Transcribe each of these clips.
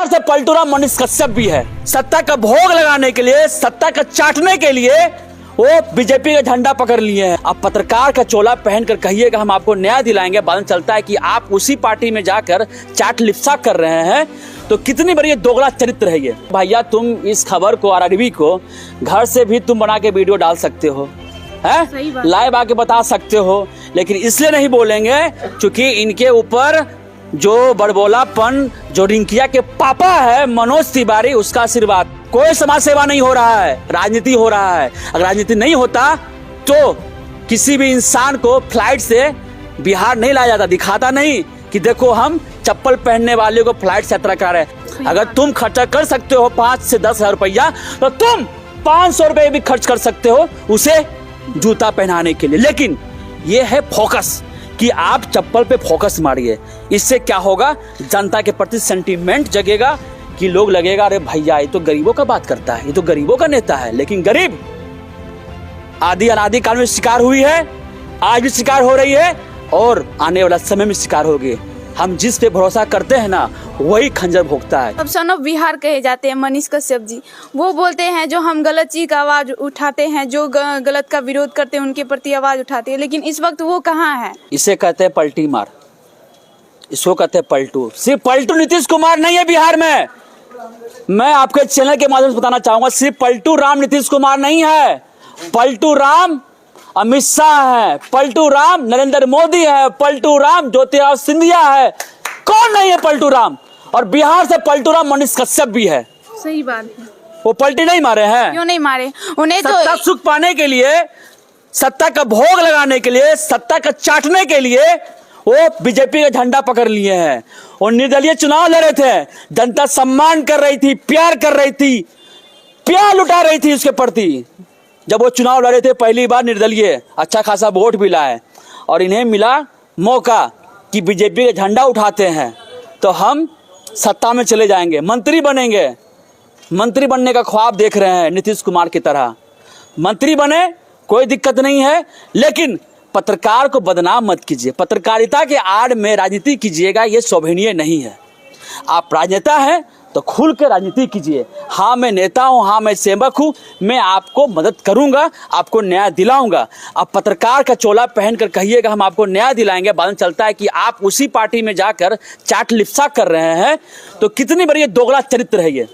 से पलटू राम मनीष कश्यप भी है। सत्ता का भोग लगाने के लिए, सत्ता का चाटने के लिए वो बीजेपी का झंडा पकड़ लिए हैं। अब पत्रकार का चोला पहनकर कहिएगा हम आपको न्याय दिलाएंगे, बाद में चलता है कि आप उसी पार्टी में जाकर चाट लिप्सा कर रहे हैं। तो कितनी बड़ी दोगला चरित्र है ये। भैया तुम इस खबर को, आरआरबी को घर से भी तुम बना के वीडियो डाल सकते हो, है लाइव आके बता सकते हो, लेकिन इसलिए नहीं बोलेंगे क्योंकि इनके ऊपर जो बड़बोलापन, जो रिंकिया के पापा है मनोज तिवारी, उसका आशीर्वाद। कोई समाज सेवा नहीं हो रहा है, राजनीति हो रहा है। अगर राजनीति नहीं होता तो किसी भी इंसान को फ्लाइट से बिहार नहीं लाया जाता, दिखाता नहीं कि देखो हम चप्पल पहनने वाले को फ्लाइट से यात्रा करा रहे हैं। अगर तुम खर्चा कर सकते हो 5 से 10 हजार रुपया, तो तुम 500 रुपये भी खर्च कर सकते हो उसे जूता पहनाने के लिए। लेकिन ये है फोकस कि आप चप्पल पे फोकस मारिए। इससे क्या होगा, जनता के प्रति सेंटीमेंट जगेगा कि लोग लगेगा अरे भैया ये तो गरीबों का बात करता है, ये तो गरीबों का नेता है। लेकिन गरीब आदि अनादि काल में शिकार हुई है, आज भी शिकार हो रही है और आने वाला समय में शिकार होगी। हम जिस पे भरोसा करते हैं ना वही खंजर भोगता है। अब सन ऑफ बिहार कहे जाते हैं मनीष कश्यप जी, वो बोलते हैं जो हम गलत चीज का आवाज उठाते हैं, जो गलत का विरोध करते हैं उनके प्रति आवाज उठाते हैं, लेकिन इस वक्त वो कहाँ है? इसे कहते हैं पलटी मार, इसको कहते हैं पलटू। सिर्फ पलटू नीतीश कुमार नहीं है बिहार में, मैं आपके चैनल के माध्यम से बताना चाहूंगा, सिर्फ पलटू राम नीतीश कुमार नहीं है, पलटू राम अमित शाह है, पलटू राम नरेंद्र मोदी है, पलटू राम ज्योतिराव सिंधिया है। कौन नहीं है पलटू राम? और बिहार से पलटू राम मनीष कश्यप भी है। सही बात है। वो पलटी नहीं मारे हैं? क्यों नहीं मारे? उन्हें तो सत्ता सुख पाने के लिए, सत्ता का भोग लगाने के लिए, सत्ता का चाटने के लिए वो बीजेपी का झंडा पकड़ लिए हैं और निर्दलीय चुनाव लड़े थे। जनता सम्मान कर रही थी, प्यार कर रही थी, प्यार लुटा रही थी उसके प्रति। जब वो चुनाव लड़े थे पहली बार निर्दलीय, अच्छा खासा वोट भी लाए और इन्हें मिला मौका कि बीजेपी का झंडा उठाते हैं तो हम सत्ता में चले जाएंगे, मंत्री बनेंगे। मंत्री बनने का ख्वाब देख रहे हैं नीतीश कुमार की तरह। मंत्री बने कोई दिक्कत नहीं है, लेकिन पत्रकार को बदनाम मत कीजिए। पत्रकारिता के आड़ में राजनीति कीजिएगा, ये शोभनीय नहीं है। आप राजनेता हैं तो खुल के राजनीति कीजिए। हाँ मैं नेता हूँ, हाँ मैं सेवक हूँ, मैं आपको मदद करूंगा, आपको न्याय दिलाऊंगा। आप पत्रकार का चोला पहनकर कहिएगा हम आपको न्याय दिलाएंगे, बाद में चलता है कि आप उसी पार्टी में जाकर चाट लिप्सा कर रहे हैं। तो कितनी बड़ी दोगला चरित्र है ये।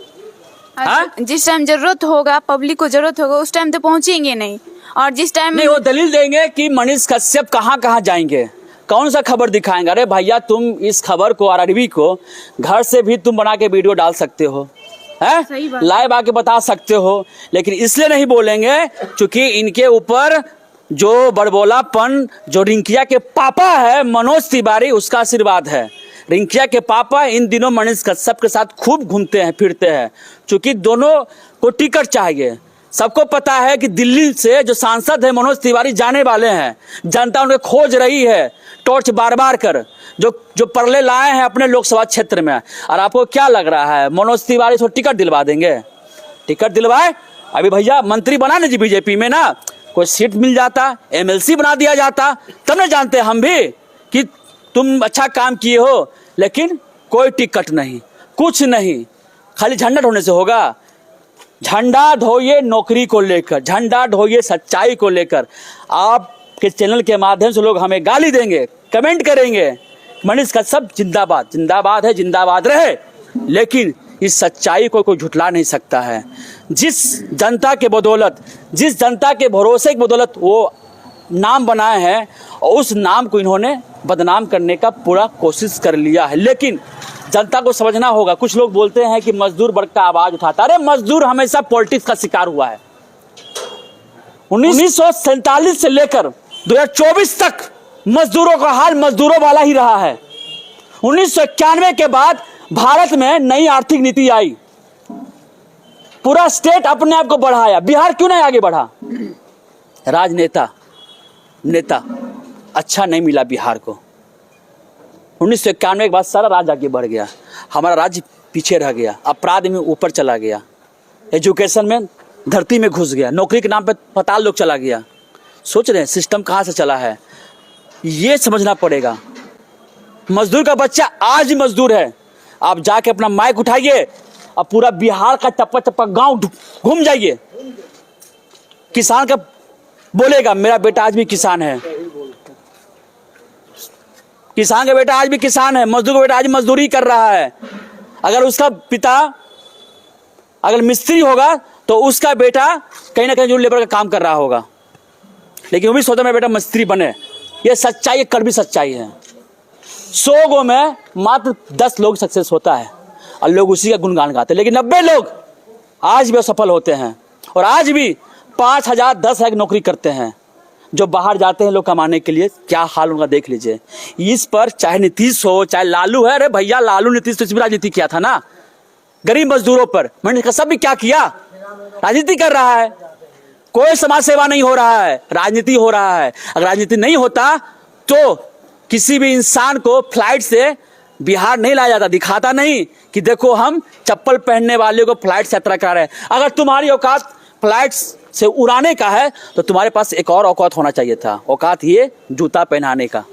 जिस टाइम जरूरत होगा, पब्लिक को जरूरत होगा, उस टाइम तो पहुंचेंगे नहीं। और जिस टाइम नहीं, वो दलील देंगे कि मनीष कश्यप कहाँ कहाँ जाएंगे, कौन सा खबर दिखाएंगे। अरे भैया तुम इस खबर को, आरआरबी को घर से भी तुम बना के वीडियो डाल सकते हो, है लाइव आके बता सकते हो, लेकिन इसलिए नहीं बोलेंगे क्योंकि इनके ऊपर जो बड़बोलापन, जो रिंकिया के पापा है मनोज तिवारी, उसका आशीर्वाद है। रिंकिया के पापा इन दिनों मनीष कश्यप के साथ खूब घूमते हैं फिरते हैं, क्योंकि दोनों को टिकट चाहिए। सबको पता है कि दिल्ली से जो सांसद है मनोज तिवारी जाने वाले हैं, जनता उन्हें खोज रही है टॉर्च बार बार कर, जो परले लाए हैं अपने लोकसभा क्षेत्र में। और आपको क्या लग रहा है मनोज तिवारी से टिकट दिलवा देंगे? टिकट दिलवाए अभी भैया मंत्री बना ना जी बीजेपी में, ना कोई सीट मिल जाता, एमएलसी बना दिया जाता, तब न जानते हम भी कि तुम अच्छा काम किए हो। लेकिन कोई टिकट नहीं, कुछ नहीं, खाली झंडा ढोने से होगा? झंडा ढोइए नौकरी को लेकर, झंडा ढोइए सच्चाई को लेकर। आपके चैनल के माध्यम से लोग हमें गाली देंगे, कमेंट करेंगे, मनीष कश्यप जिंदाबाद, जिंदाबाद है, जिंदाबाद रहे, लेकिन इस सच्चाई को कोई झुठला नहीं सकता है। जिस जनता के बदौलत, जिस जनता के भरोसे की बदौलत वो नाम बनाए हैं, और उस नाम को इन्होंने बदनाम करने का पूरा कोशिश कर लिया है। लेकिन जनता को समझना होगा। कुछ लोग बोलते हैं कि मजदूर वर्ग का आवाज उठाता, अरे मजदूर हमेशा पॉलिटिक्स का शिकार हुआ है। 1947 से लेकर 2024 तक मजदूरों का हाल मजदूरों वाला ही रहा है। 1991 के बाद भारत में नई आर्थिक नीति आई, पूरा स्टेट अपने आप को बढ़ाया। बिहार क्यों नहीं आगे बढ़ा? राजनेता नेता अच्छा नहीं मिला बिहार को। 1991 के बाद सारा राज्य आगे बढ़ गया, हमारा राज्य पीछे रह गया, अपराध में ऊपर चला गया, एजुकेशन में धरती में घुस गया, नौकरी के नाम पे पताल लोग चला गया। सोच रहे हैं सिस्टम कहाँ से चला है, ये समझना पड़ेगा। मजदूर का बच्चा आज भी मजदूर है, आप जाके अपना माइक उठाइए और पूरा बिहार का टप्पा टप्पा गांव घूम जाइए, किसान का बोलेगा मेरा बेटा आज भी किसान है, किसान का बेटा आज भी किसान है, मजदूर का बेटा आज मजदूरी कर रहा है। अगर उसका पिता अगर मिस्त्री होगा तो उसका बेटा कहीं ना कहीं जो लेबर का काम कर रहा होगा, लेकिन वो भी सोचता मेरा बेटा मिस्त्री बने। ये सच्चाई, ये कड़वी सच्चाई है। 100 गो में मात्र 10 लोग सक्सेस होता है और लोग उसी का गुणगान गाते हैं, लेकिन 90 लोग आज भी असफल होते हैं और आज भी 5,000 10,000 की नौकरी करते हैं। जो बाहर जाते हैं लोग कमाने के लिए, क्या हाल उनका देख लीजिए। इस पर चाहे नीतीश हो चाहे लालू है, अरे भैया लालू नीतीश तो इसमें राजनीति किया था ना, गरीब मजदूरों पर मनीष कश्यप भी क्या किया, राजनीति कर रहा है। कोई समाज सेवा नहीं हो रहा है, राजनीति हो रहा है। अगर राजनीति नहीं होता तो किसी भी इंसान को फ्लाइट से बिहार नहीं लाया जाता, दिखाता नहीं कि देखो हम चप्पल पहनने वाले को फ्लाइट से यात्रा करा रहे हैं। अगर तुम्हारी औकात फ्लाइट से उड़ाने का है तो तुम्हारे पास एक और औकात होना चाहिए था, औकात ये जूता पहनाने का।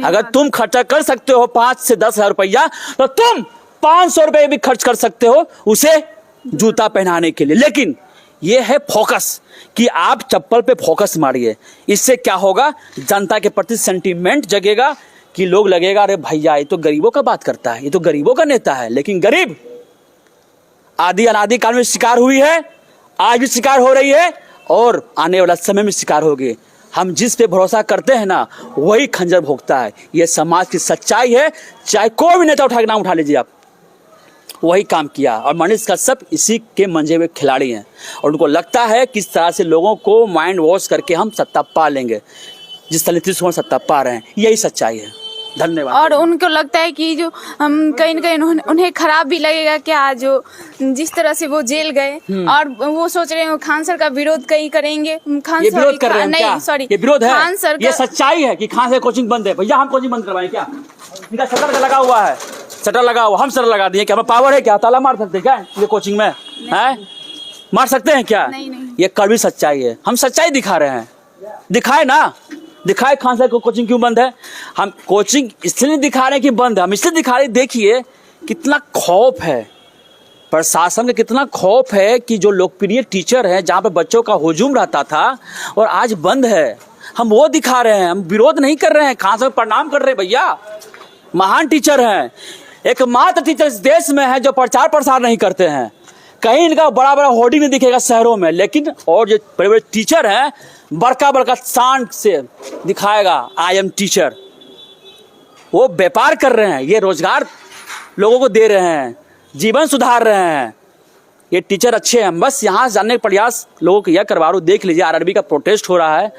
अगर तुम खर्चा कर सकते हो 5 से 10 हजार रुपया, तो तुम 500 रुपये भी खर्च कर सकते हो उसे जूता पहनाने के लिए। लेकिन ये है फोकस कि आप चप्पल पे फोकस मारिए। इससे क्या होगा, जनता के प्रति सेंटीमेंट जगेगा कि लोग लगेगा अरे भैया ये तो गरीबों का बात करता है, ये तो गरीबों का नेता है। लेकिन गरीब आदि अनादि काल में शिकार हुई है, आज भी शिकार हो रही है और आने वाला समय में शिकार होगी। हम जिस पे भरोसा करते हैं ना वही खंजर भोगता है। ये समाज की सच्चाई है, चाहे कोई भी नेता उठा के नाम उठा लीजिए आप, वही काम किया। और मनीष कश्यप इसी के मंजे हुए खिलाड़ी हैं और उनको लगता है किस तरह से लोगों को माइंड वॉश करके हम सत्ता पा लेंगे, जिस तरह नीतीश कुमार सत्ता पा रहे हैं। यही सच्चाई है। धन्यवाद। और उनको लगता है कि जो हम कहीं न कहीं उन्हें खराब भी लगेगा क्या, जो जिस तरह से वो जेल गए और वो सोच रहे हैं खान सर का विरोध कहीं करेंगे। खान ये विरोध कर रहे हैं क्या? सॉरी, ये विरोध है, खान सर ये सच्चाई है कि खान सर कोचिंग बंद है। भैया हम कोचिंग बंद करवाएं क्या? इनका शटर का लगा हुआ है, शटर लगा हुआ, हम शटर लगा दिए क्या? हमें पावर है क्या? ताला मार सकते हैं क्या ये कोचिंग में? है मार सकते हैं क्या? नहीं। ये कड़वी सच्चाई है। हम सच्चाई दिखा रहे हैं, दिखाए ना, दिखाए खान सर को कोचिंग क्यों बंद है। हम कोचिंग इसलिए नहीं दिखा रहे हैं कि बंद है, हम इसलिए दिखा रहे, देखिए कितना खौफ है प्रशासन का, कितना खौफ है कि जो लोकप्रिय टीचर है जहाँ पे बच्चों का हुजूम रहता था और आज बंद है। हम वो दिखा रहे हैं, हम विरोध नहीं कर रहे हैं, खान सर प्रणाम कर रहे हैं। भैया महान टीचर हैं, एकमात्र टीचर इस देश में है जो प्रचार प्रसार नहीं करते हैं। कहीं इनका बड़ा बड़ा होर्डिंग नहीं दिखेगा शहरों में, लेकिन और जो बड़े बड़े टीचर हैं बड़का बड़का शान से दिखाएगा आई एम टीचर। वो व्यापार कर रहे हैं, ये रोजगार लोगों को दे रहे हैं, जीवन सुधार रहे हैं। ये टीचर अच्छे हैं। बस यहाँ जानने का प्रयास लोगों को यह करवा रहा हूँ, देख लीजिए आरआरबी का प्रोटेस्ट हो रहा है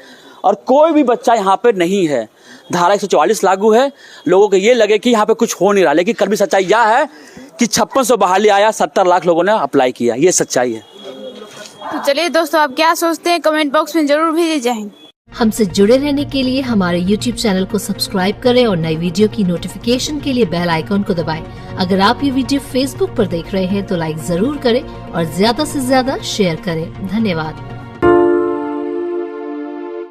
और कोई भी बच्चा यहाँ पे नहीं है। धारा 144 लागू है, लोगों को ये लगे कि यहाँ पे कुछ हो नहीं रहा, लेकिन कल भी सच्चाई यह है कि 5600 बहाली आया, 70 लाख लोगों ने अप्लाई किया। ये सच्चाई है। तो चलिए दोस्तों, आप क्या सोचते हैं कमेंट बॉक्स में जरूर भेजे जाएं। हमसे जुड़े रहने के लिए हमारे YouTube चैनल को सब्सक्राइब करें और नई वीडियो की नोटिफिकेशन के लिए बेल आइकॉन को दबाएं। अगर आप ये वीडियो Facebook पर देख रहे हैं तो लाइक जरूर करें और ज्यादा से ज्यादा शेयर करें। धन्यवाद।